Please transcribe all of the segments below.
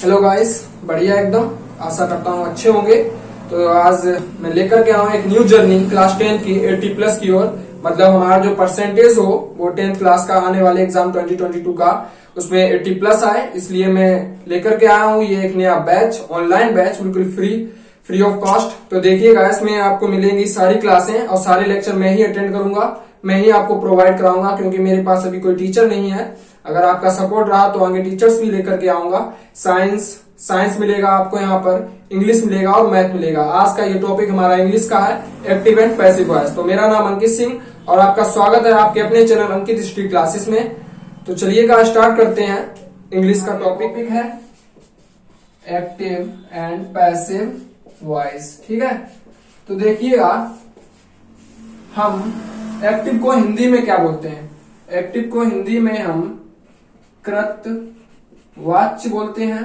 Hello guys, बढ़िया एकदम। आशा करता हूँ अच्छे होंगे। तो आज मैं लेकर के आया हूँ एक न्यू जर्नी क्लास 10 की 80+ की ओर। मतलब हमारा जो परसेंटेज हो वो 10th क्लास का आने वाले एग्जाम 2022 का उसमें 80+ आए, इसलिए मैं लेकर के आया हूँ ये एक नया बैच, ऑनलाइन बैच, बिल्कुल फ्री ऑफ कॉस्ट। तो देखिएगा, इसमें आपको मिलेंगी सारी क्लासें और सारे लेक्चर मैं ही अटेंड करूंगा, मैं ही आपको प्रोवाइड कराऊंगा, क्योंकि मेरे पास अभी कोई टीचर नहीं है। अगर आपका सपोर्ट रहा तो आगे टीचर्स भी लेकर के आऊंगा। साइंस मिलेगा आपको यहाँ पर, इंग्लिश मिलेगा और मैथ मिलेगा। आज का ये टॉपिक हमारा इंग्लिश का है, एक्टिव एंड पैसिव वॉइस। तो मेरा नाम अंकित सिंह और आपका स्वागत है आपके अपने चैनल अंकित हिस्ट्री क्लासेस में। तो चलिएगा स्टार्ट करते हैं। इंग्लिश का टॉपिक है एक्टिव एंड पैसिव वॉइस। ठीक है, तो देखिएगा, हम एक्टिव को हिंदी में क्या बोलते हैं? एक्टिव को हिंदी में हम कृतवाच्य बोलते हैं।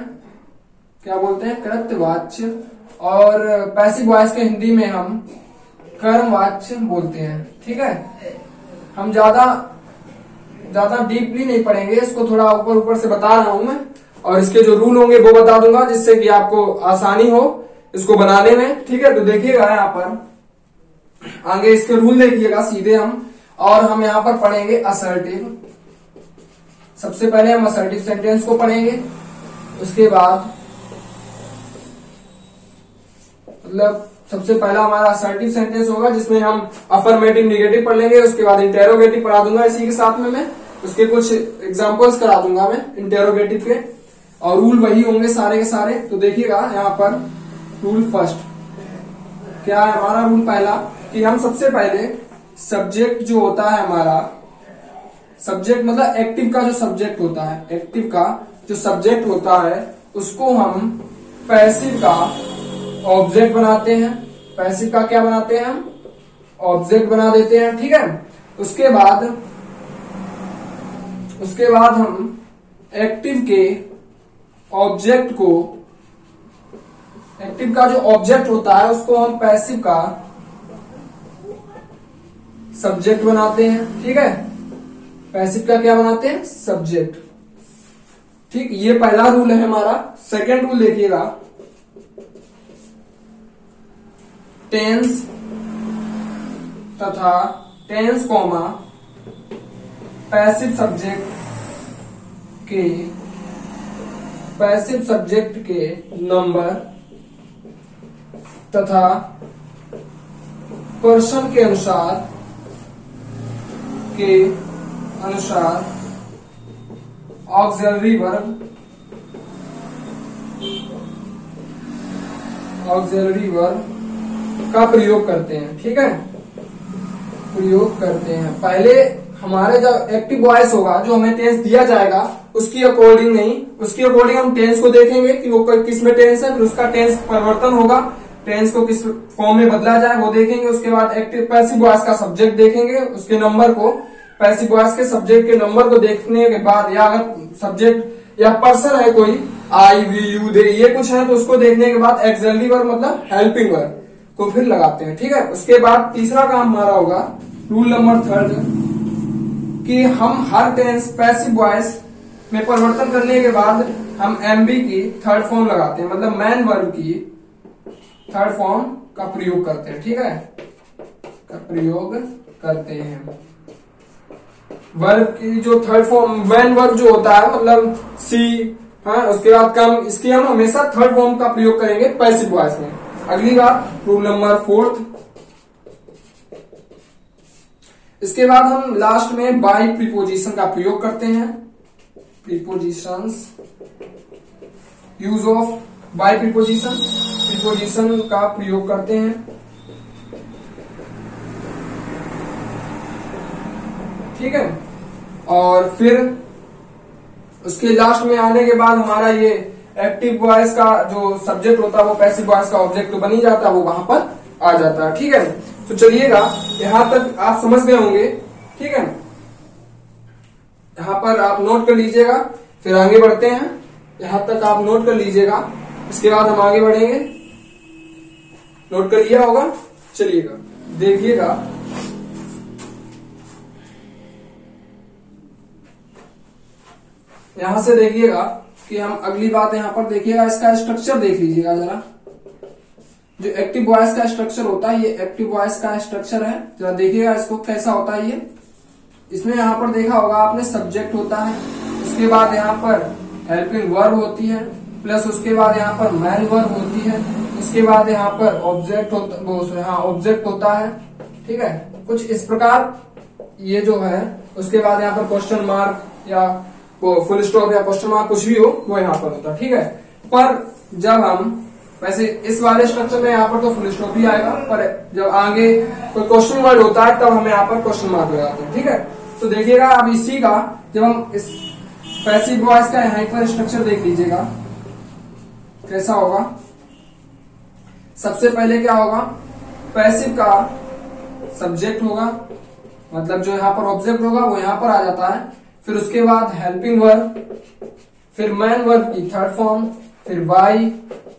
क्या बोलते हैं? कृतवाच्य। और पैसिव वॉइस के हिंदी में हम कर्मवाच्य बोलते हैं। ठीक है, हम ज्यादा डीपली नहीं पढ़ेंगे, इसको थोड़ा ऊपर से बता रहा हूं मैं, और इसके जो रूल होंगे वो बता दूंगा, जिससे कि आपको आसानी हो इसको बनाने में। ठीक है, तो देखिएगा यहाँ पर आगे इसके रूल देखिएगा सीधे हम, और हम यहाँ पर पढ़ेंगे असर्टिव। सबसे पहले हम असर्टिव सेंटेंस को पढ़ेंगे, उसके बाद मतलब सबसे पहला हमारा असर्टिव सेंटेंस होगा जिसमें हम अफर्मेटिव नेगेटिव पढ़ लेंगे। उसके बाद इंटेरोगेटिव पढ़ा दूंगा इसी के साथ में, मैं उसके कुछ एग्जांपल्स करा दूंगा मैं इंटेरोगेटिव के, और रूल वही होंगे सारे के सारे। तो देखिएगा यहाँ पर रूल फर्स्ट क्या है हमारा? रूल पहला कि हम सबसे पहले सब्जेक्ट जो होता है हमारा, सब्जेक्ट मतलब एक्टिव का जो सब्जेक्ट होता है, एक्टिव का जो सब्जेक्ट होता है उसको हम पैसिव का ऑब्जेक्ट बनाते हैं। पैसिव का क्या बनाते हैं? हम ऑब्जेक्ट बना देते हैं। ठीक है, उसके बाद हम एक्टिव के ऑब्जेक्ट को, एक्टिव का जो ऑब्जेक्ट होता है उसको हम पैसिव का सब्जेक्ट बनाते हैं। ठीक है, पैसिव का क्या बनाते हैं? सब्जेक्ट। ठीक, ये पहला रूल है हमारा। सेकंड रूल देखिएगा, टेंस तथा टेंस कॉमा पैसिव सब्जेक्ट के नंबर तथा पर्सन के अनुसार ऑक्सिलरी वर्ब का प्रयोग करते हैं। ठीक है, प्रयोग करते हैं। पहले हमारे जब एक्टिव वॉइस होगा, जो हमें टेंस दिया जाएगा उसकी अकॉर्डिंग नहीं, उसकी अकॉर्डिंग हम टेंस को देखेंगे कि वो किस में टेंस है, फिर उसका टेंस परिवर्तन होगा, टेंस को किस फॉर्म में बदला जाए वो देखेंगे। उसके बाद एक्टिव पैसिव वॉइस का सब्जेक्ट देखेंगे, उसके नंबर को, पैसिव वॉइस के सब्जेक्ट के नंबर को देखने के बाद, या अगर सब्जेक्ट या पर्सन है कोई, आई वी यू दे ये कुछ है, तो उसको देखने के बाद एक्सिलरी वर्ब मतलब हेल्पिंग वर्ब को फिर लगाते हैं। ठीक है, उसके बाद तीसरा काम हमारा होगा, रूल नंबर थर्ड, कि हम हर टेंस पैसिव वॉइस में परिवर्तन करने के बाद हम एमबी की थर्ड फॉर्म लगाते हैं, मतलब मैन वर्ब की थर्ड फॉर्म का प्रयोग करते हैं। ठीक है, का प्रयोग करते हैं। वर्ब की जो थर्ड फॉर्म मैन वर्ब जो होता है, मतलब सी, हाँ, उसके बाद कम, इसकी हम हमेशा थर्ड फॉर्म का प्रयोग करेंगे पैसिव वॉइस में। अगली बात, रूल नंबर फोर्थ, इसके बाद हम लास्ट में बाय प्रीपोजिशन का प्रयोग करते हैं। Prepositions, use of by preposition का प्रयोग करते हैं। ठीक है, और फिर उसके लास्ट में आने के बाद हमारा ये एक्टिव वॉइस का जो सब्जेक्ट होता है वो पैसिव वॉइस का ऑब्जेक्ट तो बन ही जाता है, वो वहां पर आ जाता है। ठीक है, तो चलिएगा, यहां तक आप समझ गए होंगे। ठीक है, यहां पर आप नोट कर लीजिएगा, फिर आगे बढ़ते हैं। यहां तक आप नोट कर लीजिएगा, इसके बाद हम आगे बढ़ेंगे। नोट कर लिया होगा? चलिएगा, देखिएगा, यहां से देखिएगा कि हम अगली बात यहाँ पर देखिएगा, इसका स्ट्रक्चर देख लीजिएगा जरा। जो एक्टिव वॉइस का स्ट्रक्चर होता है, ये एक्टिव वॉइस का स्ट्रक्चर है, जरा देखिएगा इसको कैसा होता है ये। इसमें यहाँ पर देखा होगा आपने, सब्जेक्ट होता है, उसके बाद यहाँ पर हेल्पिंग वर्ब होती है, प्लस उसके बाद यहाँ पर मैन वर्ब होती है, उसके बाद यहाँ पर ऑब्जेक्ट होता है, ठीक है, कुछ इस प्रकार ये जो है। उसके बाद यहाँ पर क्वेश्चन मार्क या वो फुल स्टॉप या क्वेश्चन मार्क कुछ भी हो वो यहाँ पर होता है, ठीक है। पर जब हम वैसे इस वाले स्ट्रक्चर में यहाँ पर तो फुल स्टॉप ही आएगा, पर जब आगे कोई क्वेश्चन वर्ड होता है तब हम यहाँ पर क्वेश्चन मार्क लगाते हैं, ठीक है। तो देखिएगा अब इसी का, जब हम इस पैसिव वॉइस का यहाँ पर स्ट्रक्चर देख लीजिएगा कैसा होगा। सबसे पहले क्या होगा, पैसिव का सब्जेक्ट होगा, मतलब जो यहाँ पर ऑब्जेक्ट होगा वो यहाँ पर आ जाता है, फिर उसके बाद हेल्पिंग वर्ब, फिर मैन वर्ब की थर्ड फॉर्म, फिर बाई,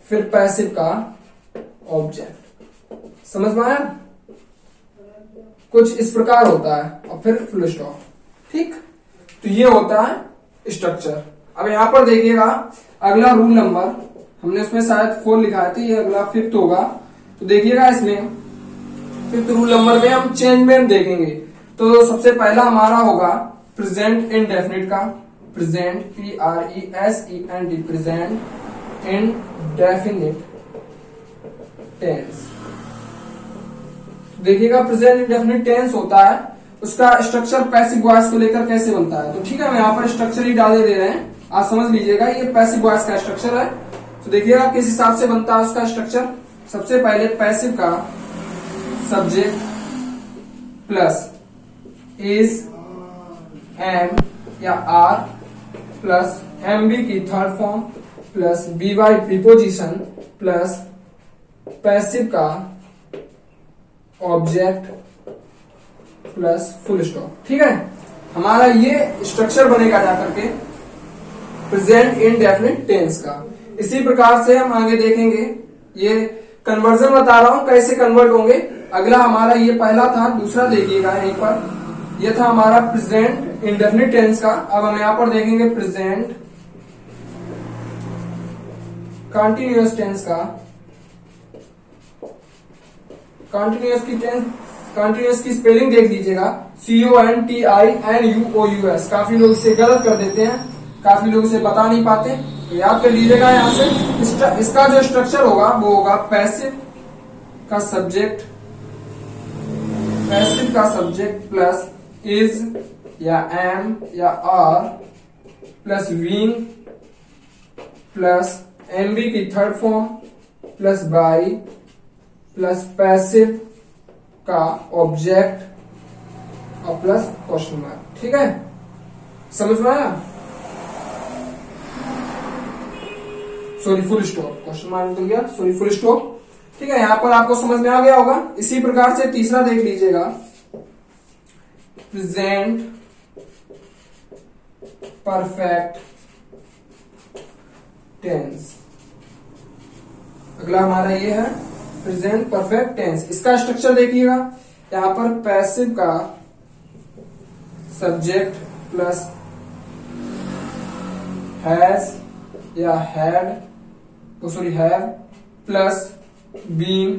फिर पैसिव का ऑब्जेक्ट। समझ में आया? कुछ इस प्रकार होता है, और फिर फुल स्टॉप, ठीक। तो ये होता है स्ट्रक्चर। अब यहां पर देखिएगा अगला रूल नंबर, हमने उसमें शायद 4 लिखा था, ये अगला 5th होगा। तो देखिएगा इसमें 5th रूल नंबर में हम चेंजमेंट देखेंगे। तो सबसे पहला हमारा होगा प्रेजेंट इंडेफिनिट का, present PRESENT, present indefinite tense. देखिएगा प्रेजेंट इंडेफिनिट टेंस होता है, उसका स्ट्रक्चर पैसिव वॉइस को लेकर कैसे बनता है। तो ठीक है, हम यहाँ पर स्ट्रक्चर ही डाले दे रहे हैं, आप समझ लीजिएगा। ये पैसिव वॉइस का स्ट्रक्चर है, तो देखिएगा किस हिसाब से बनता है उसका स्ट्रक्चर। सबसे पहले पैसिव का सब्जेक्ट प्लस इज, एम या आर, प्लस एमबी की third form, plus BY preposition, plus passive का ऑब्जेक्ट, प्लस फुल स्टॉप। ठीक है, हमारा ये स्ट्रक्चर बनेगा जाकर के प्रेजेंट इंडेफिनिट टेंस का। इसी प्रकार से हम आगे देखेंगे, ये कन्वर्जन बता रहा हूं कैसे कन्वर्ट होंगे। अगला हमारा ये पहला था, दूसरा देखिएगा यहीं पर, ये था हमारा प्रेजेंट इंडेफिनिट टेंस का। अब हम यहां पर देखेंगे प्रेजेंट कंटिन्यूअस टेंस का। कंटिन्यूअस की स्पेलिंग देख लीजिएगा, CONTINUOUS। काफी लोग इसे गलत कर देते हैं, काफी लोग इसे बता नहीं पाते, तो याद कर लीजिएगा। यहां से इसका जो स्ट्रक्चर होगा वो होगा पैसिव का सब्जेक्ट, प्लस इज या एम या आर, प्लस बीइंग, प्लस एमबी की third form, plus by, plus passive का ऑब्जेक्ट, और प्लस क्वेश्चन मार्क। ठीक है, समझ में आया? Sorry full stop, question mark मिल गया, सॉरी फुल स्टॉप। ठीक है, यहां पर आपको समझ में आ गया होगा। इसी प्रकार से तीसरा देख लीजिएगा, प्रेजेंट परफेक्ट टेंस। अगला हमारा ये है प्रेजेंट परफेक्ट टेंस। इसका स्ट्रक्चर देखिएगा, यहां पर पैसिव का सब्जेक्ट प्लस हैज या had, have, plus being,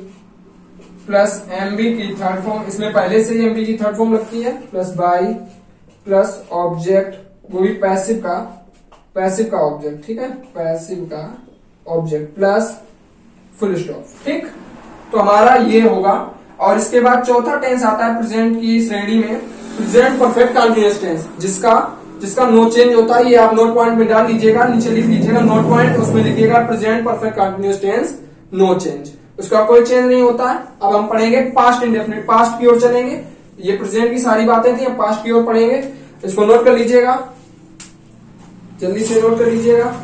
plus एमबी की थर्ड फॉर्म, इसमें पहले से ही एमबी की थर्ड फॉर्म लगती है, प्लस बाई, प्लस ऑब्जेक्ट, वो भी पैसिव का ऑब्जेक्ट। ठीक है, पैसिव का ऑब्जेक्ट, प्लस फुल स्टॉप। ठीक, तो हमारा ये होगा। और इसके बाद चौथा टेंस आता है प्रेजेंट की श्रेणी में, प्रेजेंट परफेक्ट कंटीन्यूअस टेंस, जिसका नो चेंज होता है। ये आप नोट पॉइंट में डाल लीजिएगा, नीचे लिख लीजिएगा नोट पॉइंट, उसमें लिखिएगा present perfect continuous tense, no change, उसका कोई चेंज नहीं होता है। अब हम पढ़ेंगे पास्ट इंडेफिनिट, पास्ट की ओर चलेंगे। ये प्रेजेंट की सारी बातें थी, हम पास्ट की ओर पढ़ेंगे। इसको नोट कर लीजिएगा, जल्दी से नोट कर लीजिएगा।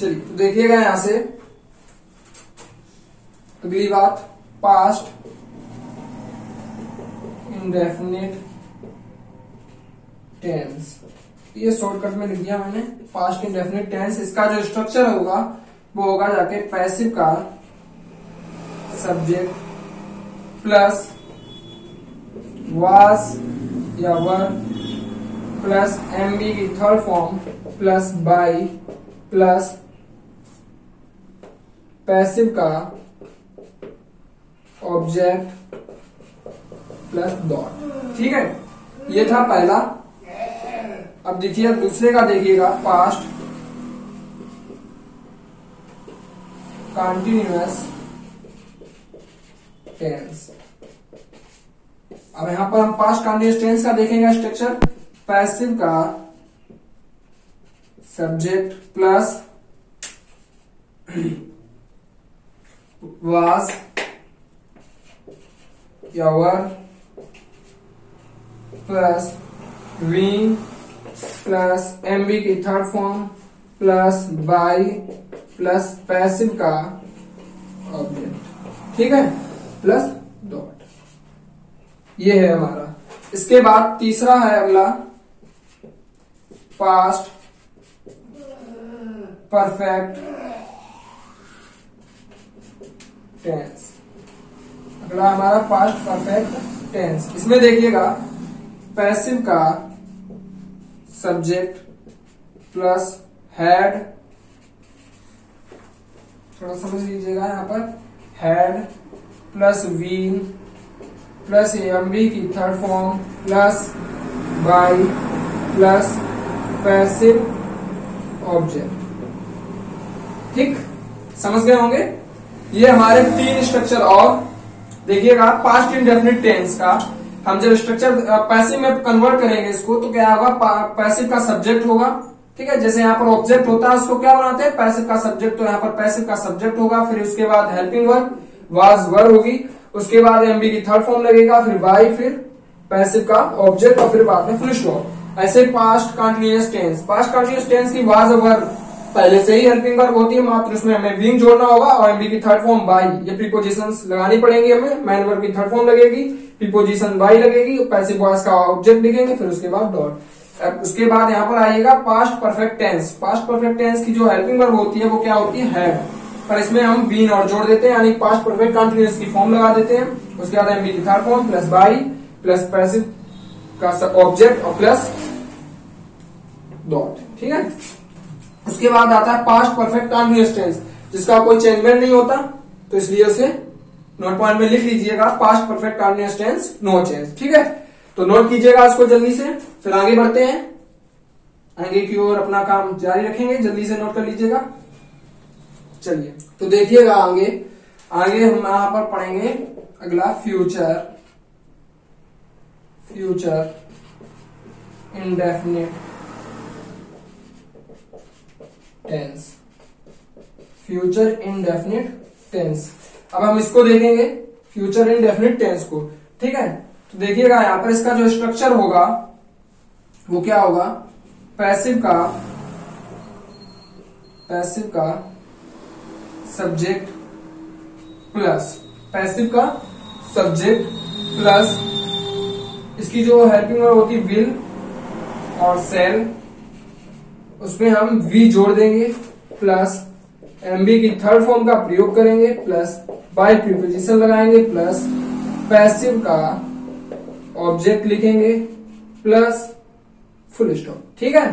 चलिए तो देखिएगा यहां से अगली बात, पास्ट इंडेफिनिट टेंस। ये शॉर्टकट में लिख दिया मैंने, पास्ट इंडेफिनिट टेंस। इसका जो स्ट्रक्चर होगा वो होगा जाके पैसिव का सब्जेक्ट प्लस वाज या वर, प्लस एमबी की third form, plus by plus passive का ऑब्जेक्ट प्लस डॉट। ठीक है, ये था पहला। अब देखिए दूसरे का देखिएगा, पास्ट कंटिन्यूअस टेंस। अब यहां पर हम पास्ट कंटिन्यूअस टेंस का देखेंगे स्ट्रक्चर। पैसिव का सब्जेक्ट प्लस वाज या वर प्लस वीन प्लस एमबी की third form plus by plus passive का ऑब्जेक्ट। ठीक है, प्लस डॉट। ये है हमारा। इसके बाद तीसरा है अगला, पास्ट परफेक्ट टेंस। अगला हमारा पास्ट परफेक्ट टेंस। इसमें देखिएगा पैसिव का सब्जेक्ट प्लस हैड, थोड़ा समझ लीजिएगा यहां पर, हैड प्लस वीन प्लस एमबी की third form plus by plus passive object. ठीक, समझ गए होंगे। ये हमारे तीन स्ट्रक्चर। और देखिएगा पास्ट इंडेफिनिट टेंस का हम जब स्ट्रक्चर पैसिव में कन्वर्ट करेंगे इसको, तो क्या होगा, पैसिव का सब्जेक्ट होगा। ठीक है, जैसे यहाँ पर ऑब्जेक्ट होता है उसको क्या बनाते हैं, पैसिव का सब्जेक्ट। तो यहाँ पर पैसिव का सब्जेक्ट होगा, फिर उसके बाद हेल्पिंग वर्ब वाज वर होगी, उसके बाद एमबी की थर्ड फॉर्म लगेगा, फिर बाई, फिर पैसिव का ऑब्जेक्ट और फिर बाद में फुल स्टॉप। ऐसे past continuous tense. Past continuous tense की वाज वर पहले से ही हेल्पिंग वर्ब होती है, मात्र उसमें हमें विंग जोड़ना होगा और एमबी की थर्ड फॉर्म बाई। ये प्रीपोजिशंस लगानी पड़ेंगी हमें। मैन वर्ब की थर्ड फॉर्म लगेगी, प्रीपोजिशन बाई लगेगी, पैसिव वॉइस का ऑब्जेक्ट लिखेंगे, फिर उसके बाद डॉट। अब उसके बाद यहाँ पर आइएगा past perfect tense. Past perfect tense की जो हेल्पिंग वर्ब होती है वो क्या होती है, हैड, पर इसमें हम बीन और जोड़ देते हैं, यानी पास्ट परफेक्ट कंटिन्यूअस की फॉर्म लगा देते हैं। उसके बाद एमबी की third form plus by plus passive का ऑब्जेक्ट और प्लस डॉट। ठीक है, उसके बाद आता है पास्ट परफेक्ट कंटिन्यूअस टेंस, जिसका कोई चेंजमेंट नहीं होता, तो इसलिए उसे नोट पॉइंट में लिख लीजिएगा, past perfect continuous tense no change. ठीक है, तो नोट कीजिएगा इसको जल्दी से, फिर आगे बढ़ते हैं, आगे की ओर अपना काम जारी रखेंगे। जल्दी से नोट कर लीजिएगा। चलिए तो देखिएगा आगे हम यहां पर पढ़ेंगे अगला future indefinite tense. Future indefinite tense. अब हम इसको देखेंगे, फ्यूचर इंडेफिनिट टेंस को। ठीक है, तो देखिएगा यहां पर इसका जो स्ट्रक्चर होगा वो क्या होगा, पैसिव का सब्जेक्ट प्लस इसकी जो हेल्पिंग वर्ब होती है विल और सेल, उसमें हम वी जोड़ देंगे, प्लस एमबी की थर्ड फॉर्म का प्रयोग करेंगे, प्लस बाय प्रीपोजिशन लगाएंगे, प्लस पैसिव का ऑब्जेक्ट लिखेंगे, प्लस फुल स्टॉप। ठीक है,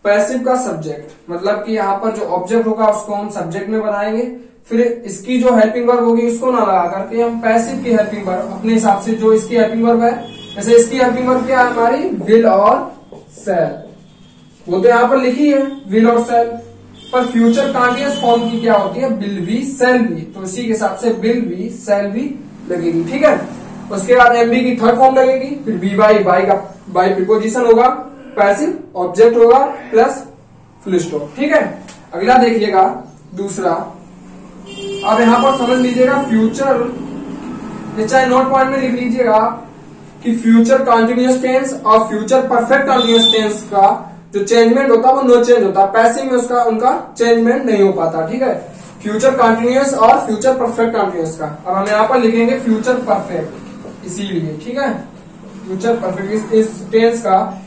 पैसिव का सब्जेक्ट मतलब कि यहाँ पर जो ऑब्जेक्ट होगा उसको हम सब्जेक्ट में बनाएंगे, फिर इसकी जो हेल्पिंग वर्ब होगी उसको ना लगा करके हम पैसिव की हेल्पिंग वर्ब अपने हिसाब से, जो इसकी हेल्पिंग वर्ब है, जैसे इसकी हेल्पिंग वर्ब क्या है हमारी, विल और सेल, वो तो यहाँ पर लिखी है विल और सेल, पर फ्यूचर कंटीन्यूअस फॉर्म की क्या होती है, विल बी सेल बी, तो इसी के हिसाब से विल बी सेल बी लगेगी। ठीक है, उसके बाद एमबी की थर्ड फॉर्म लगेगी, फिर बी बाई का बाई प्रीपोजिशन होगा, पैसिव ऑब्जेक्ट होगा, प्लस फुल स्टॉप। ठीक है, अगला देखिएगा दूसरा। अब यहां पर समझ लीजिएगा फ्यूचर, चाहे नोट पॉइंट में लिख लीजिएगा कि फ्यूचर कंटिन्यूअस टेंस और फ्यूचर परफेक्ट कंटिन्यूअस टेंस का जो चेंजमेंट होता है वो नो चेंज होता है, पैसिव में उनका चेंजमेंट नहीं हो पाता। ठीक है, फ्यूचर कंटिन्यूअस और फ्यूचर परफेक्ट कंटिन्यूअस का। अब हम यहाँ पर लिखेंगे फ्यूचर परफेक्ट, इसीलिए। ठीक है, फ्यूचर परफेक्ट इस टेंस का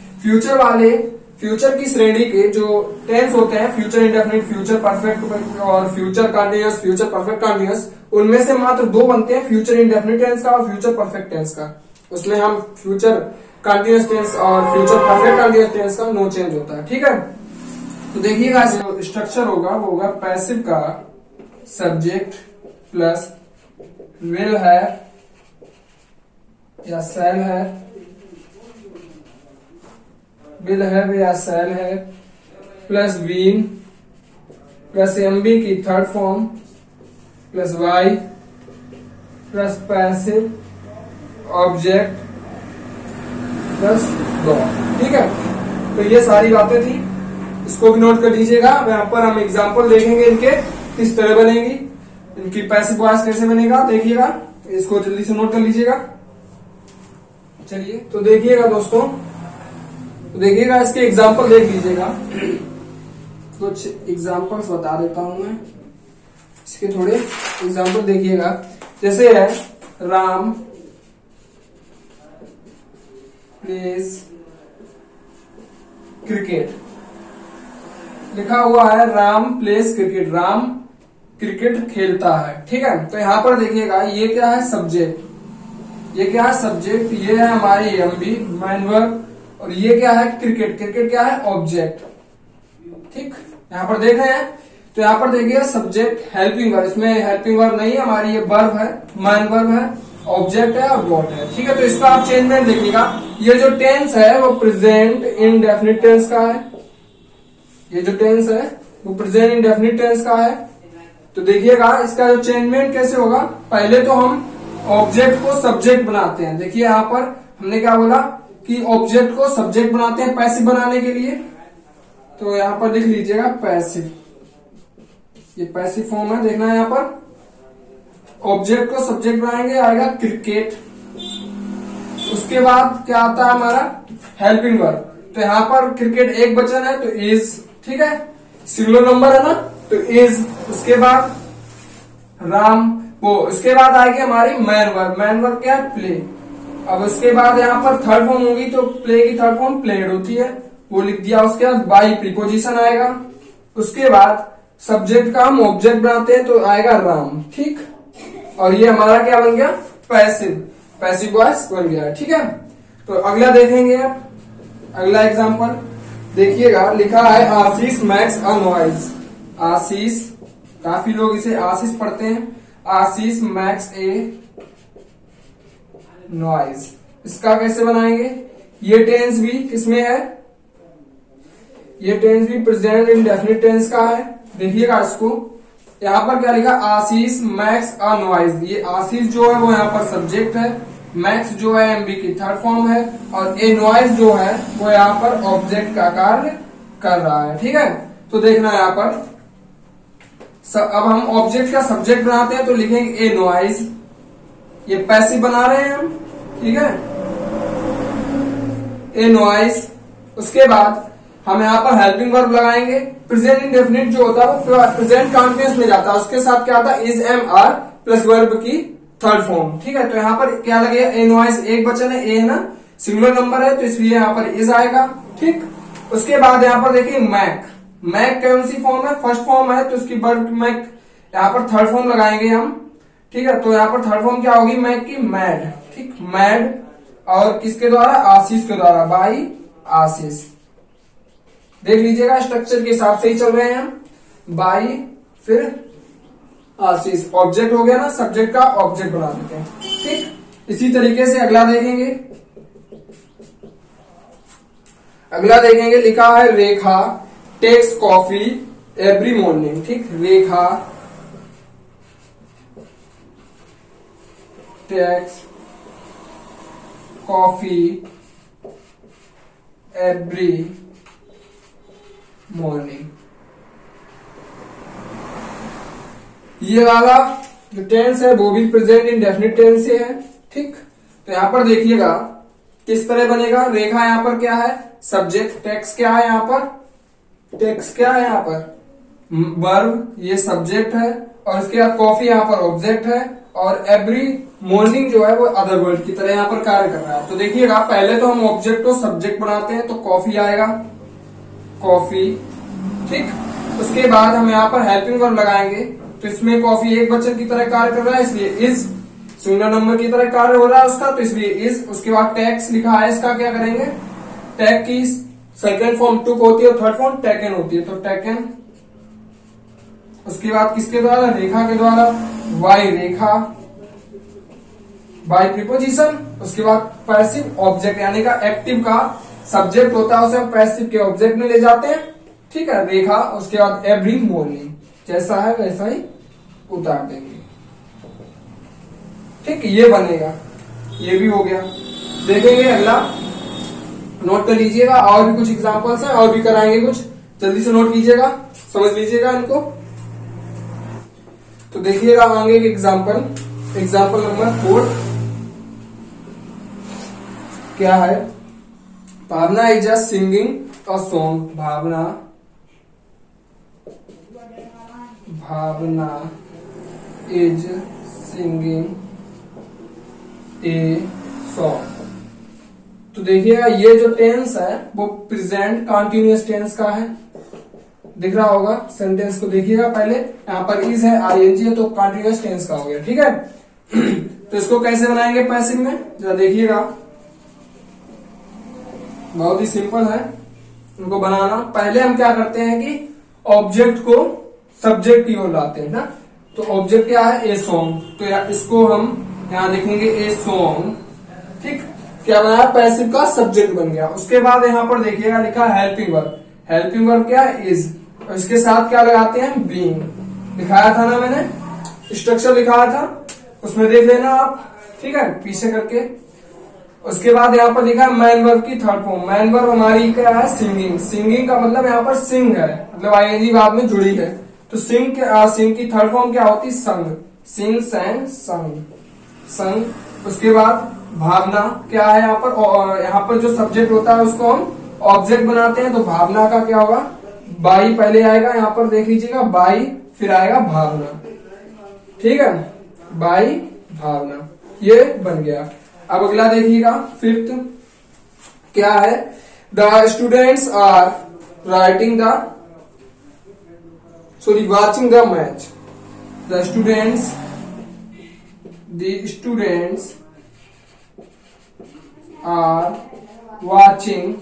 फ्यूचर की श्रेणी के जो टेंस होते हैं, फ्यूचर इंडेफिनिट, फ्यूचर परफेक्ट और future continuous, future perfect continuous, उनमें से मात्र दो बनते हैं, फ्यूचर इंडेफिनिट टेंस का और फ्यूचर परफेक्ट टेंस का। उसमें हम फ्यूचर कंटिन्यूअस टेंस और फ्यूचर परफेक्ट कंटिन्यूअस टेंस का नो चेंज होता है। ठीक है, तो देखिएगा जो स्ट्रक्चर होगा वो होगा पैसिव का सब्जेक्ट प्लस विल है या सेल है, विल है या सेल है, प्लस बीन प्लस एमबी की third form plus by plus passive object plus गॉड। ठीक है, तो ये सारी बातें थी, इसको भी नोट कर लीजिएगा। यहाँ पर हम एग्जाम्पल देखेंगे इनके किस तरह बनेगी, इनकी पैसिव वॉइस कैसे बनेगा देखिएगा, इसको जल्दी से नोट कर लीजिएगा। चलिए तो देखिएगा दोस्तों, तो देखिएगा इसके एग्जाम्पल देख लीजिएगा। कुछ एग्जाम्पल्स बता देता हूं मैं, इसके थोड़े एग्जाम्पल देखिएगा। जैसे है राम प्लेज क्रिकेट, लिखा हुआ है Ram pledge cricket, Ram cricket खेलता है। ठीक है, तो यहां पर देखिएगा ये क्या है सब्जेक्ट, ये क्या है सब्जेक्ट, ये है हमारी एमबी मैन वर्ब, और ये क्या है क्रिकेट, क्रिकेट क्या है ऑब्जेक्ट। ठीक, यहाँ पर देख रहे हैं, तो यहाँ पर देखिएगा सब्जेक्ट हेल्पिंग वर्ब, इसमें हेल्पिंग वर्ब नहीं है हमारी, ये वर्ब है, मैन वर्ब है, ऑब्जेक्ट है और गॉट है। ठीक है, तो इसका आप चेंजमेंट देखिएगा, ये जो टेंस है वो प्रेजेंट इंडेफिनिट टेंस का है, ये जो टेंस है वो प्रेजेंट इंडेफिनिट टेंस का है। तो देखिएगा इसका जो चेंजमेंट कैसे होगा, पहले तो हम ऑब्जेक्ट को सब्जेक्ट बनाते हैं। देखिए यहाँ पर हमने क्या बोला कि ऑब्जेक्ट को सब्जेक्ट बनाते हैं पैसिव बनाने के लिए, तो यहाँ पर लिख लीजिएगा पैसिव, ये पैसिव फॉर्म है, देखना है यहाँ पर ऑब्जेक्ट को सब्जेक्ट बनाएंगे, आएगा क्रिकेट। उसके बाद क्या आता है हमारा हेल्पिंग वर्ब, तो यहाँ पर क्रिकेट एक वचन है तो इज, ठीक है, सिंगुलर नंबर है ना तो इज। उसके बाद राम वो, उसके बाद आएगी हमारी मैन वर्ब, मैन वर्ब क्या है प्ले। अब उसके बाद यहाँ पर थर्ड फॉर्म होगी, तो प्ले की थर्ड फॉर्म प्लेड होती है, वो लिख दिया। उसके बाद बाई प्रीपोजिशन आएगा। उसके बाद सब्जेक्ट का हम ऑब्जेक्ट बनाते हैं तो आएगा राम। ठीक, और ये हमारा क्या बन गया पैसिव, पैसिव वॉइस बन गया। ठीक है, तो अगला देखेंगे आप, अगला एग्जांपल देखिएगा, लिखा है आशीष मैक्स अ नॉइज। आशीष, काफी लोग इसे आशीष पढ़ते हैं, आशीष मैक्स ए नॉइज। इसका कैसे बनाएंगे, ये टेंस भी किसमें है, ये टेंस भी प्रेजेंट इंडेफिनिट टेंस का है। देखिएगा इसको, यहाँ पर क्या लिखा आशीष मैक्स अ नॉइज, ये आशीष जो है वो यहाँ पर सब्जेक्ट है, मैक्स जो है एमबी की थर्ड फॉर्म है, और ए नॉइज जो है वो यहाँ पर ऑब्जेक्ट का कार्य कर रहा है। ठीक है, तो देखना यहाँ पर अब हम ऑब्जेक्ट का सब्जेक्ट बनाते हैं तो लिखेंगे ए नॉइज, ये पैसिव बना रहे हैं हम। ठीक है, ए नॉइज। उसके बाद हम यहाँ पर हेल्पिंग वर्ब लगाएंगे, प्रेजेंट इंडेफिनिट जो होता है वो प्रेजेंट कंटीन्यूअस में जाता है, उसके साथ क्या आता है is am are plus verb की थर्ड फॉर्म। ठीक है, तो यहाँ पर क्या लगेगा ए नॉइज, एक वचन है, ए है ना सिंगुलर नंबर है तो इसलिए यहाँ पर इज आएगा। ठीक, उसके बाद यहाँ पर देखिए मैक, मैक कौन सी फॉर्म है, फर्स्ट फॉर्म है तो इसकी वर्ब मैक, यहाँ पर थर्ड फॉर्म लगाएंगे हम। ठीक है, तो यहाँ पर थर्ड फॉर्म क्या होगी मैक की मैड। ठीक, मैड, और किसके द्वारा आशीष के द्वारा, बाई आशीष। देख लीजिएगा स्ट्रक्चर के हिसाब से ही चल रहे हैं हम, बाई फिर आशीष, ऑब्जेक्ट हो गया ना, सब्जेक्ट का ऑब्जेक्ट बना देते हैं। ठीक, इसी तरीके से अगला देखेंगे, अगला देखेंगे, लिखा है रेखा टेक्स कॉफी एवरी मॉर्निंग। ठीक, रेखा टेक्स कॉफी एवरी मॉर्निंग। ये वाला जो टेंस है वो भी प्रेजेंट इंडेफिनिट टेंस से है। ठीक, तो यहां पर देखिएगा किस तरह बनेगा, रेखा यहाँ पर क्या है सब्जेक्ट, टेक्स क्या है यहाँ पर, टेक्स क्या है यहाँ पर वर्ब, ये सब्जेक्ट है, और इसके बाद कॉफी यहाँ पर ऑब्जेक्ट है, और एवरी मॉर्निंग जो है वो अदर वर्ड की तरह यहाँ पर कार्य कर रहा है। तो देखिएगा पहले तो हम ऑब्जेक्ट को सब्जेक्ट बनाते हैं तो कॉफी आएगा, कॉफी। ठीक, उसके बाद हम यहाँ पर हेल्पिंग वर्ब लगाएंगे तो इसमें कॉफी एक वचन की तरह कार्य कर रहा है इसलिए इज, सिंगुलर नंबर की तरह कार्य हो रहा है उसका तो इसलिए इज। उसके बाद टैक्स लिखा है, इसका क्या करेंगे, टैग की सेकेंड फॉर्म टुक होती है और थर्ड फॉर्म टेकन होती है। तो टेकन, उसके बाद किसके द्वारा, रेखा के द्वारा, वाई रेखा, बाय प्रीपोजिशन। उसके बाद पैसिव ऑब्जेक्ट यानी का एक्टिव का सब्जेक्ट होता है उसे हम पैसिव के ऑब्जेक्ट में ले जाते हैं, ठीक है, रेखा। उसके बाद एवरी मॉर्निंग, जैसा है वैसा ही उतार देंगे, ठीक, ये बनेगा। ये भी हो गया। देखेंगे अगला, नोट कर लीजिएगा, और भी कुछ एग्जांपल्स हैं और भी कराएंगे कुछ, जल्दी से नोट कीजिएगा, समझ लीजिएगा इनको। तो देखिएगा आगे एक एग्जांपल नंबर 4 क्या है, Bhavna is just singing a song. Bhavna is singing a song. तो देखिएगा ये जो टेंस है वो प्रेजेंट कंटिन्यूअस टेंस का है, दिख रहा होगा। सेंटेंस को देखिएगा पहले, यहाँ पर इज है, आईएनजी है, तो कंटिन्यूअस टेंस का हो गया, ठीक है। तो इसको कैसे बनाएंगे पैसिव में, जरा देखिएगा, बहुत ही सिंपल है इनको बनाना। पहले हम क्या करते हैं कि ऑब्जेक्ट को सब्जेक्ट की ओर लाते हैं ना। तो ऑब्जेक्ट क्या है, ए सॉन्ग, तो इसको हम यहाँ देखेंगे ए सॉन्ग, ठीक, क्या बनाया, पैसिव का सब्जेक्ट बन गया। उसके बाद यहाँ पर देखिएगा लिखा हेल्पिंग वर्ब। हेल्पिंग वर्ब क्या है, इज, और इसके साथ क्या लगाते हैं, बीइंग। दिखाया था ना मैंने, स्ट्रक्चर लिखाया था, उसमें देख लेना आप, ठीक है, पीछे करके। उसके बाद यहाँ पर लिखा है मैन वर्ब की थर्ड फॉर्म। मैन वर्ब हमारी क्या है, सिंगिंग। सिंगिंग का मतलब यहाँ पर सिंग है, मतलब आईएनजी बाद में जुड़ी है। तो सिंग की थर्ड फॉर्म क्या होती है, संग। सिंग, सैंग, संग, संग। उसके बाद भावना क्या है, यहाँ पर जो सब्जेक्ट होता है उसको हम ऑब्जेक्ट बनाते हैं। तो भावना का क्या होगा, बाई पहले आएगा, यहाँ पर देख लीजिएगा, बाई, फिर आएगा भावना, ठीक है, बाई भावना, ये बन गया। अब अगला देखिएगा, फिफ्थ क्या है, the students are watching the match. The students are watching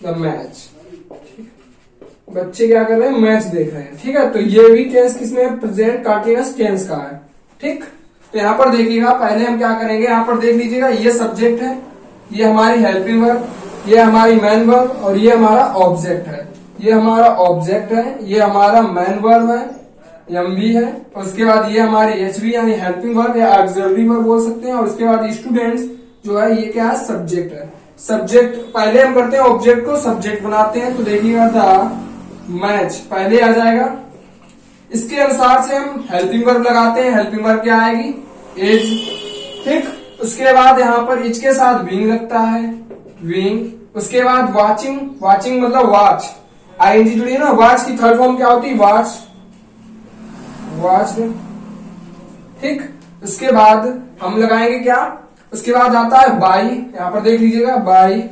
the match. बच्चे क्या कर रहे हैं, मैच देख रहे हैं, ठीक है। तो ये भी टेंस किसमें, प्रेजेंट कंटीन्यूअस टेंस का है, ठीक। तो यहाँ पर देखिएगा, पहले हम क्या करेंगे, यहाँ पर देख लीजिएगा, ये सब्जेक्ट है, ये हमारी हेल्पिंग वर्ब, ये हमारी मैन वर्ब, और ये हमारा ऑब्जेक्ट है। ये हमारा ऑब्जेक्ट है, ये हमारा मैन वर्ब है, एमवी है, और उसके बाद ये हमारी एचवी यानी हेल्पिंग वर्ब या ऑक्सिलरी वर्ब बोल सकते हैं। और उसके बाद स्टूडेंट्स जो है ये क्या है, सब्जेक्ट है। सब्जेक्ट पहले हम करते हैं, ऑब्जेक्ट को सब्जेक्ट बनाते हैं। तो देखिएगा द मैच पहले आ जाएगा, इसके अनुसार से हम हेल्पिंग वर्ब लगाते हैं। हेल्पिंग वर्ब क्या आएगी, एज, ठीक। उसके बाद यहाँ पर इज के साथ बीइंग लगता है, बीइंग। उसके बाद वाचिंग, वाचिंग मतलब वॉच, आईएनजी जुड़ी है ना। वॉच की थर्ड फॉर्म क्या होती है, वॉच, वॉच, ठीक। उसके बाद हम लगाएंगे क्या, उसके बाद आता है बाई, यहाँ पर देख लीजिएगा, बाई।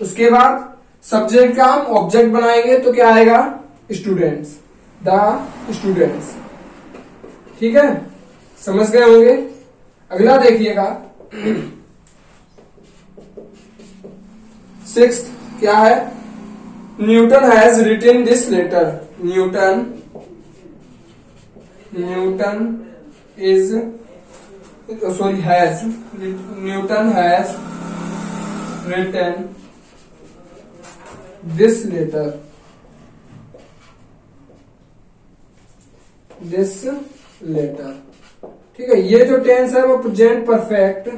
उसके बाद सब्जेक्ट का हम ऑब्जेक्ट बनाएंगे, तो क्या आएगा, स्टूडेंट्स, द स्टूडेंट्स, ठीक है, समझ गए होंगे। अगला देखिएगा, सिक्स्थ क्या है, Newton has written this letter. Newton has written this letter, ठीक है। ये जो टेंस है वो प्रेजेंट परफेक्ट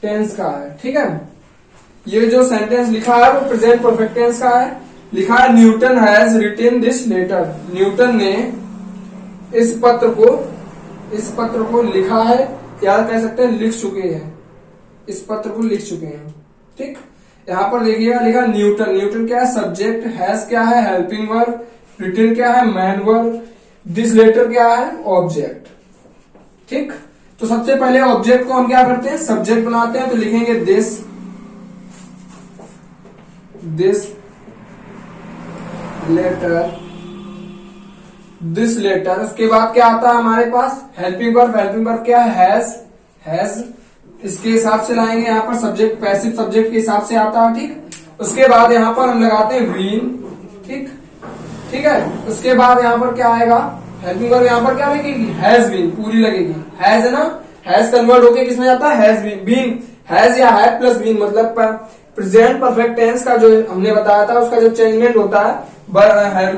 टेंस का है, ठीक है। ये जो सेंटेंस लिखा है वो प्रेजेंट परफेक्ट टेंस का है। लिखा है Newton has written this letter. Newton ने इस पत्र को लिखा है, क्या कह सकते हैं, लिख चुके हैं, इस पत्र को लिख चुके हैं, ठीक। यहाँ पर देखिएगा लिखा न्यूटन। न्यूटन क्या है, सब्जेक्ट, हैज क्या है, हेल्पिंग वर्ब, रिटन क्या है, मैन वर्ब, दिस लेटर क्या है, ऑब्जेक्ट, ठीक। तो सबसे पहले ऑब्जेक्ट को हम क्या करते हैं, सब्जेक्ट बनाते हैं। तो लिखेंगे दिस लेटर। उसके बाद क्या आता है हमारे पास, हेल्पिंग वर्ब। हेल्पिंग वर्ब क्या है, हैज। इसके हिसाब से लाएंगे, यहाँ पर सब्जेक्ट पैसिव सब्जेक्ट के हिसाब से आता है, ठीक। उसके बाद यहाँ पर हम लगाते हैं बीन, ठीक, ठीक है। उसके बाद यहाँ पर क्या आएगा, हेल्पिंग वर्ब यहाँ पर क्या लगेगी, हैज बीन पूरी लगेगी, हैज है ना, हैज कन्वर्ट होके किसमें जाता है, हैज बीन, हैज या हैड प्लस बीन मतलब प्रेजेंट परफेक्ट टेंस का जो हमने बताया था उसका जो चेंजमेंट होता है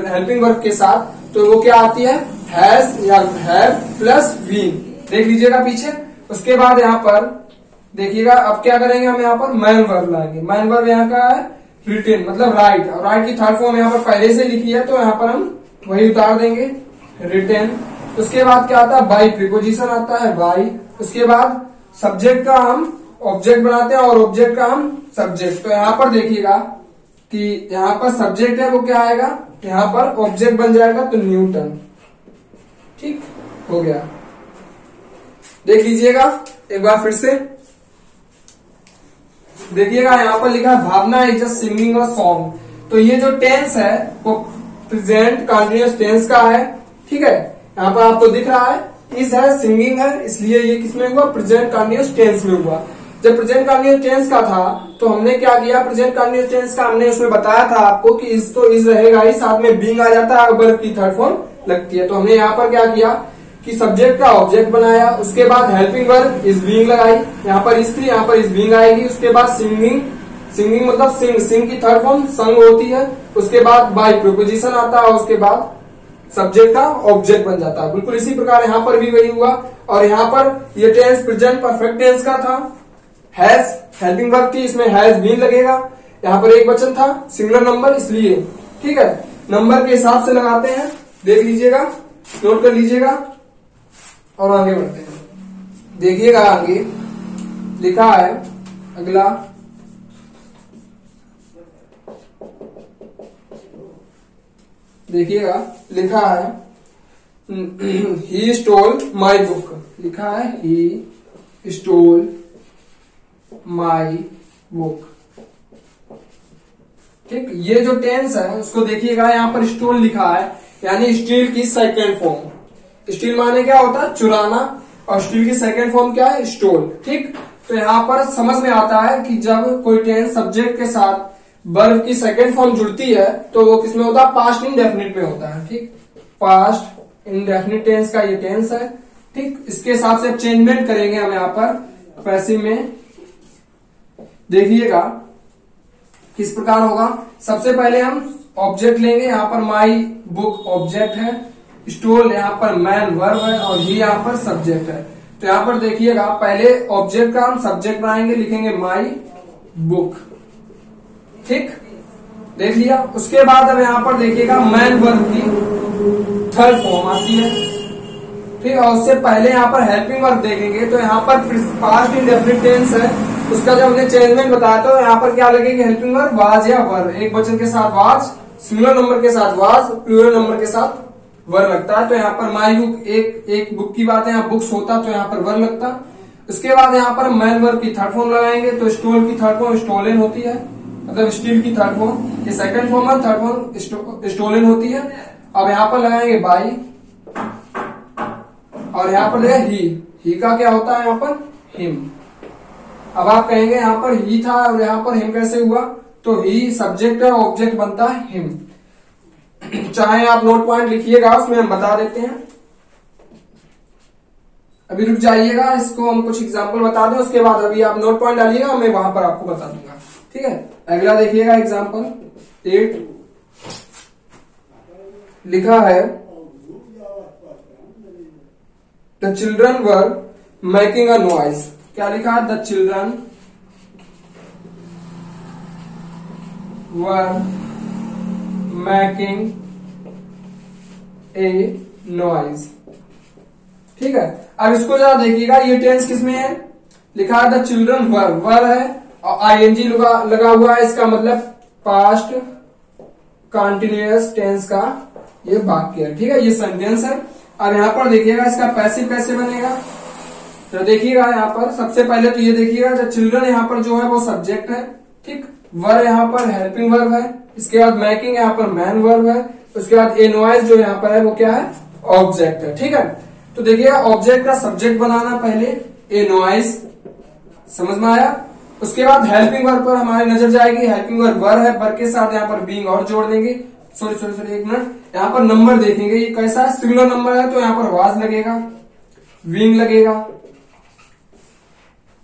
हेल्पिंग वर्ब के साथ, तो वो क्या आती है, हैज या हैव प्लस बीन, देख लीजिएगा पीछे। उसके बाद यहाँ पर देखिएगा अब क्या करेंगे, हम यहाँ पर मैन वर्ब लाएंगे। मैन वर्ब यहाँ का है रिटेन मतलब राइट, और राइट की थर्ड फॉर्म यहाँ पर पहले से लिखी है तो यहाँ पर हम वही उतार देंगे, रिटेन। उसके बाद क्या आता है, बाई प्रीपोजिशन आता है, बाई। उसके बाद सब्जेक्ट का हम ऑब्जेक्ट बनाते हैं और ऑब्जेक्ट का हम सब्जेक्ट। तो यहाँ पर देखिएगा कि यहाँ पर सब्जेक्ट है वो क्या आएगा, यहाँ पर ऑब्जेक्ट बन जाएगा तो न्यूटन, ठीक हो गया। देख लीजिएगा एक बार फिर से देखिएगा, यहाँ पर लिखा है Bhavna is just singing a song. तो ये जो टेंस है वो प्रेजेंट कंटिन्यूअस टेंस का है, ठीक है। यहाँ पर आपको दिख रहा है इज है, सिंगिंग है, इसलिए ये किसमें हुआ, प्रेजेंट कंटिन्यूअस टेंस में हुआ। जब प्रेजेंट कंटिन्यूअस टेंस का था तो हमने क्या किया, प्रेजेंट कंटिन्यूअस टेंस का हमने उसमें बताया था आपको कि इज तो इज रहेगा ही, साथ में बीइंग आ जाता है, वर्ब की थर्ड फॉर्म लगती है। तो हमने यहाँ पर क्या किया कि सब्जेक्ट का ऑब्जेक्ट बनाया, उसके बाद हेल्पिंग वर्ब इज बीइंग लगाई, यहाँ पर इज थी, यहाँ पर इज बीइंग आएगी। उसके बाद सिंगिंग, सिंगिंग मतलब सिंग, सिंग की थर्ड फॉर्म संग होती है। उसके बाद बाय प्रीपोजिशन आता है, उसके बाद सब्जेक्ट का ऑब्जेक्ट बन जाता है। बिल्कुल इसी प्रकार यहाँ पर भी वही हुआ। और यहाँ पर ये टेंस प्रेजेंट परफेक्ट टेंस का था, हैज हेल्पिंग वर्ब थी, इसमें हैज बीन लगेगा। यहाँ पर एक वचन था, सिंगुलर नंबर इसलिए, ठीक है। नंबर के हिसाब से लगाते हैं, देख लीजिएगा, नोट कर लीजिएगा और आगे बढ़ते हैं। देखिएगा आगे लिखा है अगला, देखिएगा लिखा है ही स्टोल माई बुक, लिखा है ही स्टोल माई बुक, ठीक। ये जो टेंस है उसको देखिएगा, यहाँ पर स्टोल लिखा है यानी स्टील की सेकेंड फॉर्म। स्टील माने क्या होता है, चुराना, और स्टील की सेकेंड फॉर्म क्या है, स्टोल, ठीक। तो यहाँ पर समझ में आता है कि जब कोई टेंस सब्जेक्ट के साथ वर्ब की सेकेंड फॉर्म जुड़ती है तो वो किसमें होता है, पास्ट इंडेफिनिट में होता है, ठीक। पास्ट इंडेफिनिट टेंस का ये टेंस है, ठीक। इसके हिसाब से चेंजमेंट करेंगे हम यहाँ पर पैसिव में। देखिएगा किस प्रकार होगा। सबसे पहले हम ऑब्जेक्ट लेंगे, यहाँ पर माई बुक ऑब्जेक्ट है, स्टोल यहाँ पर मैन वर्ब है और ही यहाँ पर सब्जेक्ट है। तो यहाँ पर देखिएगा पहले ऑब्जेक्ट का हम सब्जेक्ट बनाएंगे, लिखेंगे माई बुक, ठीक, देख लिया। उसके बाद अब यहाँ पर देखिएगा मैन वर्ब की थर्ड फॉर्म आती है, ठीक। और उससे पहले यहाँ पर हेल्पिंग वर्ब देखेंगे तो यहाँ पर पास्ट इंडेफिनिट टेंस है, उसका जब हमने चेंजमेंट बताया तो यहाँ पर क्या लगेगी, हेल्पिंग वर्ब वाज या वर, एक वचन के साथ वाज, सिंगुलर नंबर के साथ वाज, प्लूरल नंबर के साथ वर लगता है। तो यहाँ पर माई बुक एक बुक की बात है, यहाँ बुक्स होता तो यहाँ पर वर लगता। उसके बाद यहाँ पर मैन वर्ब की थर्ड फॉर्म लगाएंगे तो स्टोल की थर्ड फॉर्म स्टोलन होती है, मतलब स्टील की थर्ड फॉर्म, ये सेकंड फॉर्म है, थर्ड फॉर्म स्टोलन होती है। अब यहाँ पर लगाएंगे बाई और यहाँ पर लगेगा ही का क्या होता है यहाँ पर, हिम। अब आप कहेंगे यहाँ पर ही था और यहाँ पर हिम कैसे हुआ, तो ही सब्जेक्ट है, ऑब्जेक्ट बनता है हिम। चाहे आप नोट पॉइंट लिखिएगा, उसमें हम बता देते हैं। अभी रुक जाइएगा, इसको हम कुछ एग्जांपल बता दें, उसके बाद अभी आप नोट पॉइंट डालिएगा, मैं वहां पर आपको बता दूंगा, ठीक है। अगला देखिएगा एग्जांपल 8, लिखा है the children were making a noise. क्या लिखा है, the children were making a noise, ठीक है। अब इसको जरा देखिएगा, ये टेंस किसमें है, लिखा है द चिल्ड्रन वर है और आईएनजी लगा हुआ है, इसका मतलब पास्ट कंटिन्यूअस टेंस का ये वाक्य है, ठीक है, ये सेंटेंस है। अब यहाँ पर देखिएगा इसका पैसिव कैसे बनेगा, तो देखिएगा यहाँ पर सबसे पहले तो ये देखिएगा द चिल्ड्रन यहाँ पर जो है वो सब्जेक्ट है, ठीक। वर यहाँ पर हेल्पिंग वर्ब है, इसके बाद मेकिंग यहाँ पर मैन वर्ब है, उसके बाद ए नॉइज जो यहाँ पर है वो क्या है, ऑब्जेक्ट है, ठीक है। तो देखिएगा ऑब्जेक्ट का सब्जेक्ट बनाना पहले ए नॉइज, समझ में आया। उसके बाद हेल्पिंग वर्ब पर हमारी नजर जाएगी। हेल्पिंग वर्ब वर है, वर के साथ यहाँ पर बीइंग और जोड़ देंगे। सॉरी एक मिनट, यहाँ पर नंबर देखेंगे ये कैसा है, सिंगुलर नंबर है तो यहाँ पर वाज लगेगा, विंग लगेगा।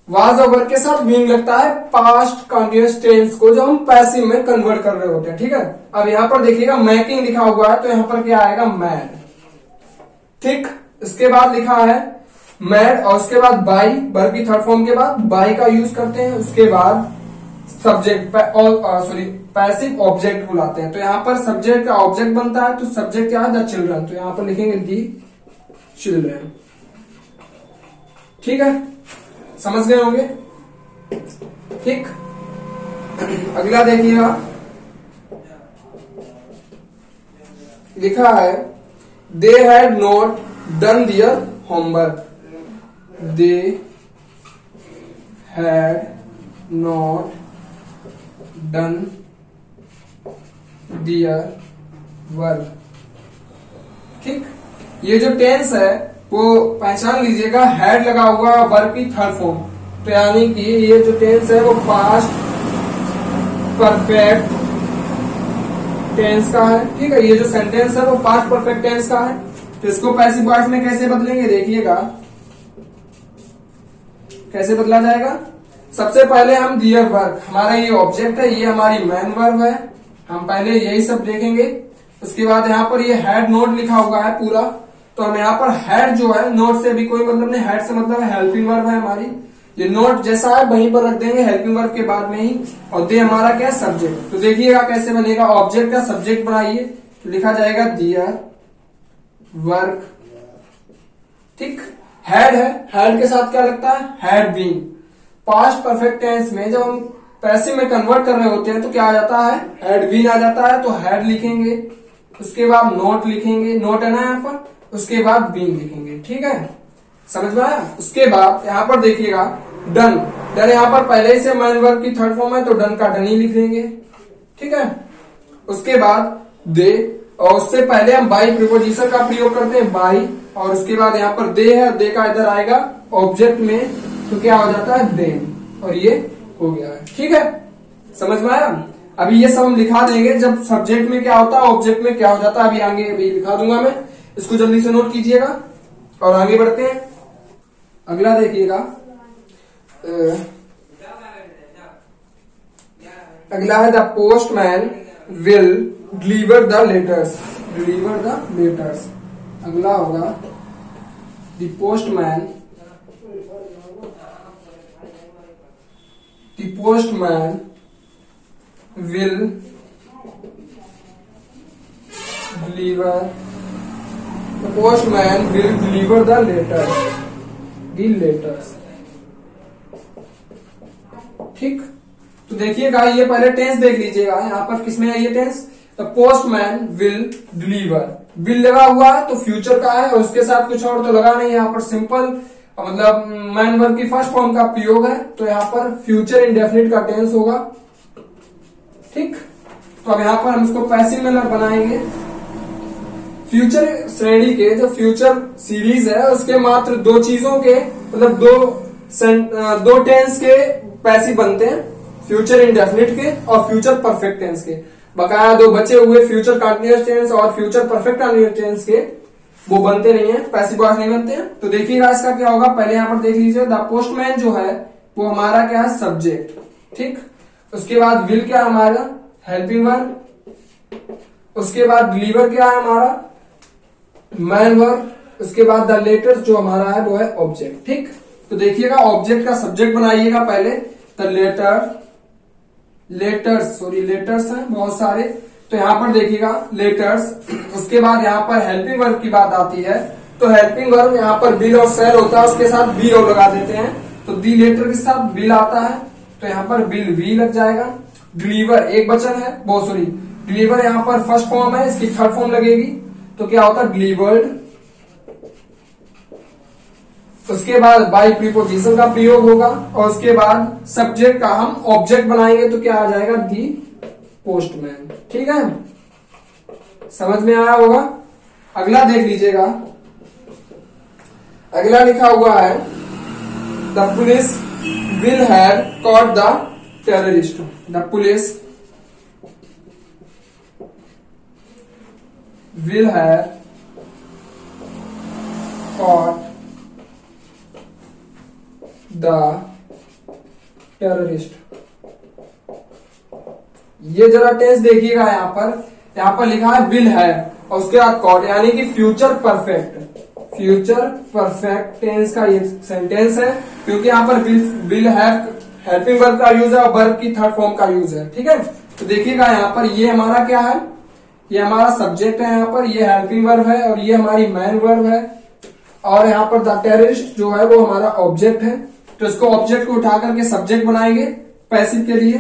वाज और वर्ब के साथ विंग लगता है पास्ट कंटिन्यूअस टेंस को जो हम पैसिव में कन्वर्ट कर रहे होते हैं, ठीक है। अब यहाँ पर देखिएगा मेकिंग लिखा हुआ है तो यहाँ पर क्या आएगा, मैड, ठीक। इसके बाद लिखा है मैड और उसके बाद बाई, वर्ब की थर्ड फॉर्म के बाद बाई का यूज करते हैं। उसके बाद सब्जेक्ट पैसिव ऑब्जेक्ट बुलाते हैं, तो यहाँ पर सब्जेक्ट का ऑब्जेक्ट बनता है, तो सब्जेक्ट क्या है, द चिल्ड्रन, तो यहाँ पर लिखेंगे दी चिल्ड्रन, ठीक है, समझ गए होंगे, ठीक। अगला देखिएगा, लिखा है they had not done their homework, they had not done their work, ठीक। ये जो टेंस है वो पहचान लीजिएगा, हैड लगा हुआ वर्ब की थर्ड फॉर्म, तो यानी कि ये जो टेंस है वो पास्ट परफेक्ट टेंस का है, ठीक है। ये जो सेंटेंस है वो पास्ट परफेक्ट टेंस का है, तो इसको पैसिव वॉइस में कैसे बदलेंगे देखिएगा, कैसे बदला जाएगा। सबसे पहले हम दियर वर्क, हमारा ये ऑब्जेक्ट है, ये हमारी मेन वर्ब है, हम पहले यही सब देखेंगे। उसके बाद यहाँ पर ये हैड नोट लिखा हुआ है पूरा, तो हम यहाँ पर हैड जो है, नोट से भी कोई मतलब नहीं, हैड से मतलब है हेल्पिंग वर्ब है हमारी, ये नोट जैसा है वहीं पर रख देंगे हेल्पिंग वर्ब के बाद में ही, और दे हमारा क्या है, सब्जेक्ट। तो देखिएगा कैसे बनेगा, ऑब्जेक्ट का सब्जेक्ट बनाइए तो लिखा जाएगा दियर वर्क, ठीक। हैड है, हैड के साथ क्या लगता है, had been. Past perfect tense में जब हम पैसिव में कन्वर्ट कर रहे होते हैं तो क्या आ जाता है, हैड बीन आ जाता है, तो हैड लिखेंगे, उसके बाद नोट लिखेंगे, नोट है ना यहाँ पर, उसके बाद बीन लिखेंगे, ठीक है, समझ में आया। उसके बाद यहाँ पर देखिएगा डन, डन यहाँ पर पहले से मेन वर्ब की थर्ड फॉर्म है तो डन का डन ही लिख देंगे, ठीक है। उसके बाद दे, और उससे पहले हम बाई प्रीपोजिशन का प्रयोग करते हैं, बाई, और उसके बाद यहाँ पर दे है, दे का इधर आएगा ऑब्जेक्ट में, तो क्या हो जाता है, देन, और ये हो गया है, ठीक है, समझ में आया। अभी ये सब हम लिखा देंगे, जब सब्जेक्ट में क्या होता है, ऑब्जेक्ट में क्या हो जाता है, अभी आगे अभी लिखा दूंगा मैं, इसको जल्दी से नोट कीजिएगा और आगे बढ़ते हैं। अगला देखिएगा, अगला है the postman will deliver the letters, deliver the letters. अगला होगा the postman will deliver, the postman will deliver the letters, ठीक। तो देखिएगा ये पहले टेंस देख लीजिएगा, यहाँ पर किसमें है ये tense, the postman will deliver, will लगा हुआ है तो फ्यूचर का है, और उसके साथ कुछ और तो लगा नहीं, यहाँ पर सिंपल मतलब मैन वर्ब की फर्स्ट फॉर्म का प्रयोग है, तो यहाँ पर फ्यूचर इंडेफिनिट का टेंस होगा, ठीक। तो अब यहाँ पर हम इसको पैसिव में बनाएंगे। फ्यूचर श्रेणी के जो फ्यूचर सीरीज है उसके मात्र दो चीजों के मतलब दो टेंस के पैसिव बनते हैं, फ्यूचर इंडेफिनिट के और फ्यूचर परफेक्ट टेंस के। बकाया दो बचे हुए फ्यूचर कंटिन्यूअस टेंस और फ्यूचर परफेक्ट कंटिन्यूअस टेंस के वो बनते नहीं है, पैसिव वॉइस नहीं बनते हैं। तो देखिएगा इसका क्या होगा, पहले यहाँ पर देख लीजिए, द पोस्टमैन जो है वो हमारा क्या है, सब्जेक्ट, ठीक। उसके बाद विल क्या है हमारा, हेल्पिंग वर्ब। उसके बाद डिलीवर क्या है हमारा, मैन वर्ब। उसके बाद द लेटर्स जो हमारा है वो है ऑब्जेक्ट, ठीक। तो देखिएगा ऑब्जेक्ट का सब्जेक्ट बनाइएगा पहले, द लेटर्स हैं बहुत सारे, तो यहाँ पर देखिएगा लेटर्स। उसके बाद यहाँ पर हेल्पिंग वर्ब की बात आती है, तो हेल्पिंग वर्ब यहाँ पर बिल और सेल होता है, उसके साथ बी और लगा देते हैं, तो दी लेटर के साथ बिल आता है, तो यहाँ पर बिल वी लग जाएगा। डिलीवर एक वचन है, डिलीवर यहाँ पर फर्स्ट फॉर्म है, इसकी थर्ड फॉर्म लगेगी, तो क्या होता है, डिलीवर्ड। उसके बाद बाई प्रीपोजिशन का प्रयोग होगा, और उसके बाद सब्जेक्ट का हम ऑब्जेक्ट बनाएंगे, तो क्या आ जाएगा, दी पोस्टमैन, ठीक है, समझ में आया होगा। अगला देख लीजिएगा, अगला लिखा हुआ है the police will have caught the terrorist. The police will have caught the terrorist. ये जरा टेंस देखिएगा, यहां पर लिखा है विल है और उसके बाद कॉट, यानी कि फ्यूचर परफेक्ट टेंस का ये सेंटेंस है, क्योंकि यहाँ पर विल है हेल्पिंग वर्ब का यूज है और वर्ब की थर्ड फॉर्म का यूज है। ठीक है, तो देखिएगा यहाँ पर ये हमारा क्या है, ये हमारा सब्जेक्ट है, यहाँ पर ये हेल्पिंग वर्ब है और ये हमारी मेन वर्ब है, और यहाँ पर द टेररिस्ट जो है वो हमारा ऑब्जेक्ट है। तो इसको ऑब्जेक्ट को उठा करके सब्जेक्ट बनाएंगे पैसिव के लिए।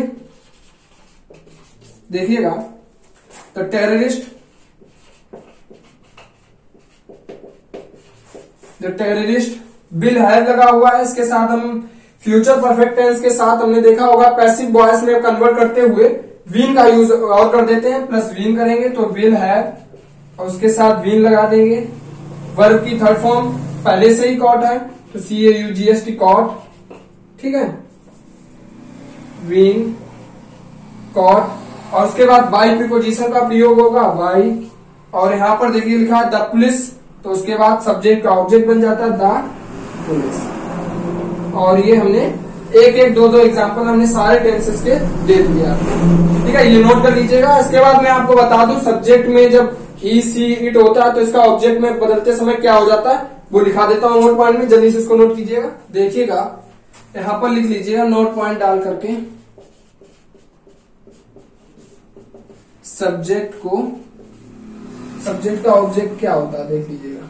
देखिएगा, तो terrorist, the terrorist will have लगा हुआ है, इसके साथ हम फ्यूचर परफेक्ट टेंस के साथ हमने देखा होगा पैसिव वॉइस में कन्वर्ट करते हुए विन का यूज और कर देते हैं, प्लस विन करेंगे तो विल हैव और उसके साथ विन लगा देंगे। वर्ब की थर्ड फॉर्म पहले से ही कॉट है, तो CAUGST कॉट। ठीक है, विन कॉट, और उसके बाद बाई प्रीपोजिशन का प्रयोग होगा, बाई, और यहां पर देखिए लिखा है द पुलिस, तो उसके बाद सब्जेक्ट का ऑब्जेक्ट बन जाता है द पुलिस। और ये हमने एक दो एग्जांपल हमने सारे टेंसेस के दे दिया। ठीक है, ये नोट कर लीजिएगा। इसके बाद मैं आपको बता दूं, सब्जेक्ट में जब ही सी इट होता है तो इसका ऑब्जेक्ट में बदलते समय क्या हो जाता है वो लिखा देता हूं नोट पॉइंट में, जल्दी से इसको नोट कीजिएगा। देखिएगा, यहां पर लिख लीजिएगा नोट पॉइंट डाल करके, सब्जेक्ट का ऑब्जेक्ट क्या होता है देख लीजिएगा,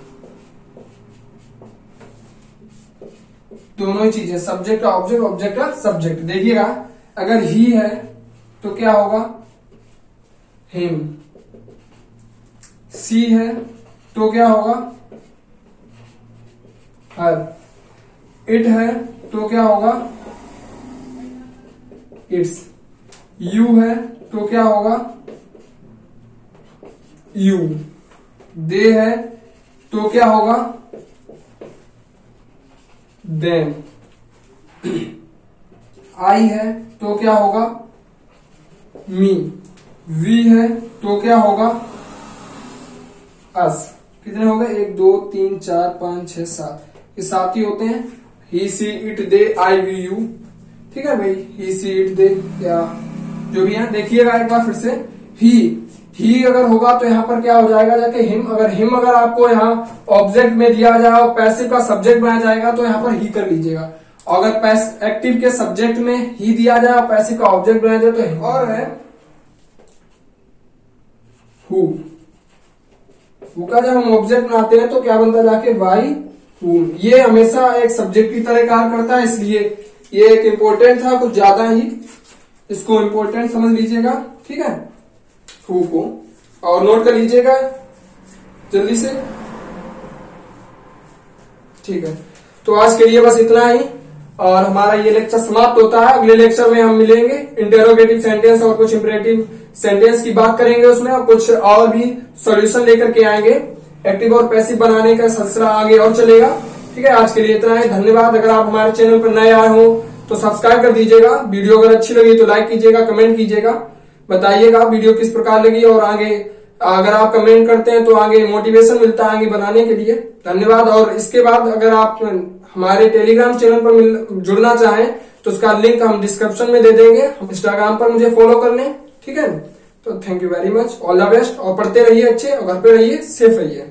दोनों ही चीजें, सब्जेक्ट का ऑब्जेक्ट, ऑब्जेक्ट का सब्जेक्ट। देखिएगा, अगर ही है तो क्या होगा हिम, सी है तो क्या होगा हर, इट है तो क्या होगा इट्स, यू है तो क्या होगा यू, दे है तो क्या होगा देम, आई है तो क्या होगा मी, वी है तो क्या होगा अस। कितने हो गए, 1 2 3 4 5 6 7, ये 7 ही होते हैं। He she it they I we you. ठीक है भाई, ही सी इट दे या जो भी है। देखिएगा एक बार फिर से, ही अगर होगा तो यहाँ पर क्या हो जाएगा जाके हिम। अगर आपको यहाँ ऑब्जेक्ट में दिया जाए और पैसिव का सब्जेक्ट बनाया जाएगा तो यहाँ पर ही कर लीजिएगा। अगर एक्टिव के सब्जेक्ट में ही दिया जाए और पैसिव का ऑब्जेक्ट बनाया जाए तो हिम। और है हु का जब हम ऑब्जेक्ट बनाते हैं तो क्या बनता है जाके वाई हुम। ये हमेशा एक सब्जेक्ट की तरह कार्य करता है, इसलिए ये एक इम्पोर्टेंट था, कुछ ज्यादा ही इसको इम्पोर्टेंट समझ लीजिएगा। ठीक है, हु को और नोट कर लीजिएगा जल्दी से। ठीक है, तो आज के लिए बस इतना ही और हमारा ये लेक्चर समाप्त होता है। अगले लेक्चर में हम मिलेंगे, इंटेरोगेटिव सेंटेंस और कुछ इंपरेटिव सेंटेंस की बात करेंगे उसमें, और कुछ और भी सॉल्यूशन लेकर के आएंगे। एक्टिव और पैसिव बनाने का सिलसिला आगे और चलेगा। ठीक है, आज के लिए इतना ही, धन्यवाद। अगर आप हमारे चैनल पर नए आए हो तो सब्सक्राइब कर दीजिएगा। वीडियो अगर अच्छी लगी तो लाइक कीजिएगा, कमेंट कीजिएगा, बताइएगा वीडियो किस प्रकार लगी, और आगे अगर आप कमेंट करते हैं तो आगे मोटिवेशन मिलता है आगे बनाने के लिए। धन्यवाद। और इसके बाद अगर आप हमारे टेलीग्राम चैनल पर जुड़ना चाहें तो उसका लिंक हम डिस्क्रिप्शन में दे देंगे। इंस्टाग्राम पर मुझे फॉलो कर लें। ठीक है, तो thank you very much, all the best, और पढ़ते रहिए अच्छे, और घर पे रहिए, सेफ रहिए।